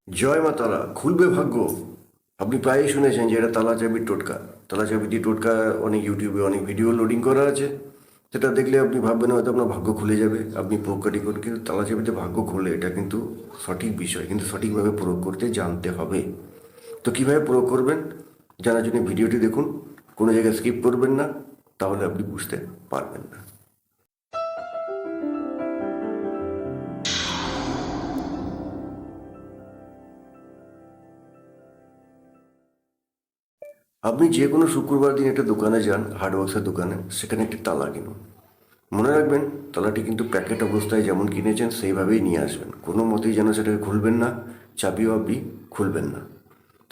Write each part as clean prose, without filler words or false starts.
জয় মা তারা, খুলবে ভাগ্য। আপনি প্রায়ই শুনেছেন যে এটা তালা চাবির টোটকা। তালা চাবি দিয়ে টোটকা অনেক ইউটিউবে অনেক ভিডিও লোডিং করা আছে। সেটা দেখলে আপনি ভাববেন হয়তো আপনার ভাগ্য খুলে যাবে, আপনি প্রয়োগকারী করুন। কিন্তু তালা চাবিতে ভাগ্য খুলে এটা কিন্তু সঠিক বিষয়, কিন্তু সঠিকভাবে প্রয়োগ করতে জানতে হবে। তো কীভাবে প্রয়োগ করবেন জানার জন্য ভিডিওটি দেখুন, কোনো জায়গায় স্কিপ করবেন না, তাহলে আপনি বুঝতে পারবেন না। আপনি যে কোনো শুক্রবার দিন একটা দোকানে যান, হার্ডওয়ার্কসের দোকানে, সেখানে একটি তালা কিনুন। মনে রাখবেন, তালাটি কিন্তু প্যাকেট অবস্থায় যেমন কিনেছেন সেইভাবেই নিয়ে আসবেন। কোনো মতেই যেন সেটাকে খুলবেন না, চাবিও আপনি খুলবেন না।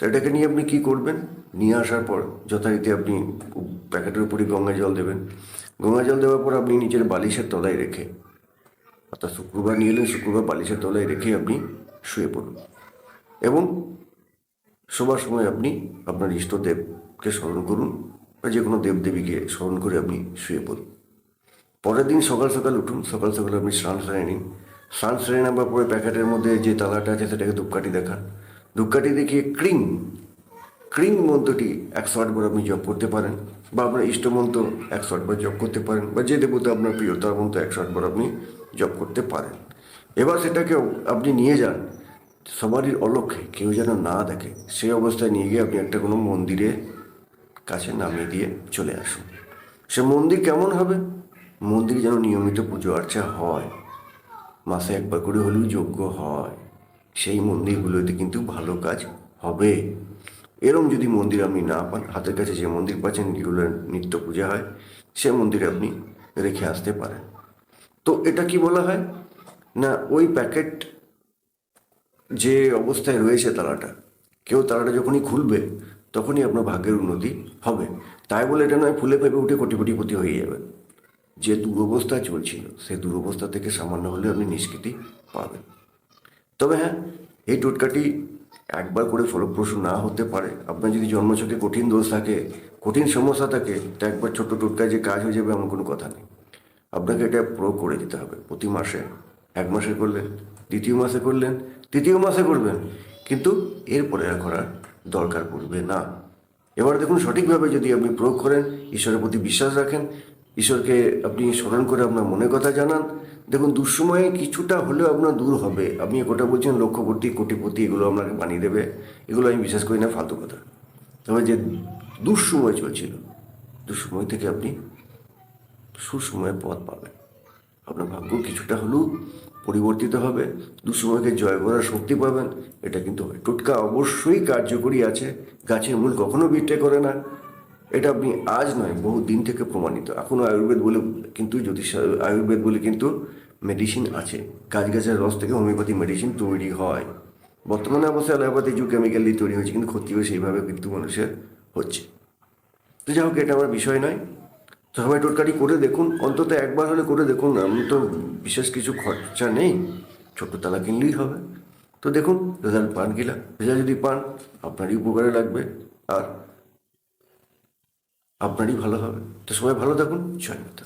তো এটাকে নিয়ে আপনি কী করবেন, নিয়ে আসার পর যথারীতি আপনি প্যাকেটের উপরই গঙ্গা জল দেবেন। গঙ্গা জল দেওয়ার পর আপনি নিজের বালিশের তলায় রেখে, অর্থাৎ শুক্রবার নিয়ে এলেন, শুক্রবার বালিশের তলায় রেখে আপনি শুয়ে পড়ুন। এবং শোবার সময় আপনি আপনার ইষ্টদেবকে স্মরণ করুন, বা যে কোনো দেবদেবীকে স্মরণ করে আপনি শুয়ে পড়ুন। পরের দিন সকাল সকাল উঠুন, সকাল সকাল আপনি স্নান সেরে নিন। স্নান সেরে নেবার পরে প্যাকেটের মধ্যে যে তালাটা আছে সেটাকে ধূপকাঠি দেখান। ধূপকাঠি দেখিয়ে ক্রিং ক্রিং মন্ত্রটি 108 বার আপনি জপ করতে পারেন, বা আপনার ইষ্টমন্ত্র 108 বার জপ করতে পারেন, বা যে দেবতা আপনার প্রিয় তার মন্ত্র 108 বার আপনি জপ করতে পারেন। এবার সেটাকে আপনি নিয়ে যান সবারই অলক্ষ্যে, কেউ যেন না দেখে সেই অবস্থায় নিয়ে গিয়ে আপনি একটা কোনো মন্দিরে কাছে নামিয়ে দিয়ে চলে আসুন। সে মন্দির কেমন হবে? মন্দিরে যেন নিয়মিত পুজো আর্চা হয়, মাসে একবার করে হলেও যজ্ঞ হয়, সেই মন্দিরগুলোতে কিন্তু ভালো কাজ হবে। এরম যদি মন্দির আপনি না পান, হাতের কাছে যে মন্দির পাচ্ছেন যেগুলো নিত্য পূজা হয়, সে মন্দিরে আপনি রেখে আসতে পারেন। তো এটা কি বলা হয় না, ওই প্যাকেট যে অবস্থায় রয়েছে তালাটা, কেউ তালাটা যখনই খুলবে তখনই আপনার ভাগ্যের উন্নতি হবে। তাই বলে এটা নয় ফুলে ফেপে উঠে কোটিপতি হয়ে যাবেন। যে দুরবস্থা চলছিল সেই দুরবস্থা থেকে সামান্য হলেও আপনি নিষ্কৃতি পাবেন। তবে হ্যাঁ, এই টোটকাটি একবার করে ফলপ্রসূ না হতে পারে। আপনার যদি জন্মছকে কঠিন দোষ থাকে, কঠিন সমস্যা থাকে, তা একবার ছোট্ট টোটকায় যে কাজ হয়ে যাবে এমন কোনো কথা নেই। আপনাকে এটা প্রয়োগ করে যেতে হবে প্রতি মাসে। 1 মাসে করলেন, দ্বিতীয় মাসে করলেন, তৃতীয় মাসে করবেন, কিন্তু এরপরে আর করার দরকার পড়বে না। এবার দেখুন, সঠিকভাবে যদি আপনি প্রয়োগ করেন, ঈশ্বরের প্রতি বিশ্বাস রাখেন, ঈশ্বরকে আপনি স্মরণ করে আপনার মনের কথা জানান, দেখুন দুঃসময়ে কিছুটা হলেও আপনার দূর হবে। আপনি কোটা বলছেন লক্ষপতি কোটিপতি, এগুলো আপনাকে বানিয়ে দেবে, এগুলো আমি বিশ্বাস করি না, ফালতু কথা। তবে যে দুঃসময় চলছিল, দুঃসময় থেকে আপনি সুসময়ের পথ পাবেন। আপনার ভাগ্য কিছুটা হলেও পরিবর্তিত হবে, দুঃসময়কে জয় করার শক্তি পাবেন। এটা কিন্তু হয়। টোটকা অবশ্যই কার্যকরী আছে, গাছের মূল কখনো বিট্রে করে না। এটা আপনি আজ নয়, বহু দিন থেকে প্রমাণিত। এখনও আয়ুর্বেদ বলে কিন্তু জ্যোতিষ, আয়ুর্বেদ বলে কিন্তু মেডিসিন আছে। গাছের রস থেকে হোমিওপ্যাথি মেডিসিন তৈরি হয়। বর্তমানে অবশ্যই অ্যালোপ্যাথি যুগ কেমিক্যাল দিয়ে তৈরি হয়েছে, কিন্তু ক্ষতিও সেইভাবে কিন্তু মানুষের হচ্ছে। তো যাই হোক, এটা আমার বিষয় নয়। তো সবাই টোটকাটি করে দেখুন, অন্তত একবার হলে করে দেখুন। আমি তো বিশেষ কিছু খরচা নেই, ছোট্ট তালা কিনলেই হবে। তো দেখুন রেজাল্ট পান কিনা। রেজাল্ট যদি পান, আপনারই উপকারে লাগবে আর আপনারই ভালো হবে। তো সবাই ভালো থাকুন। জয় মাতা।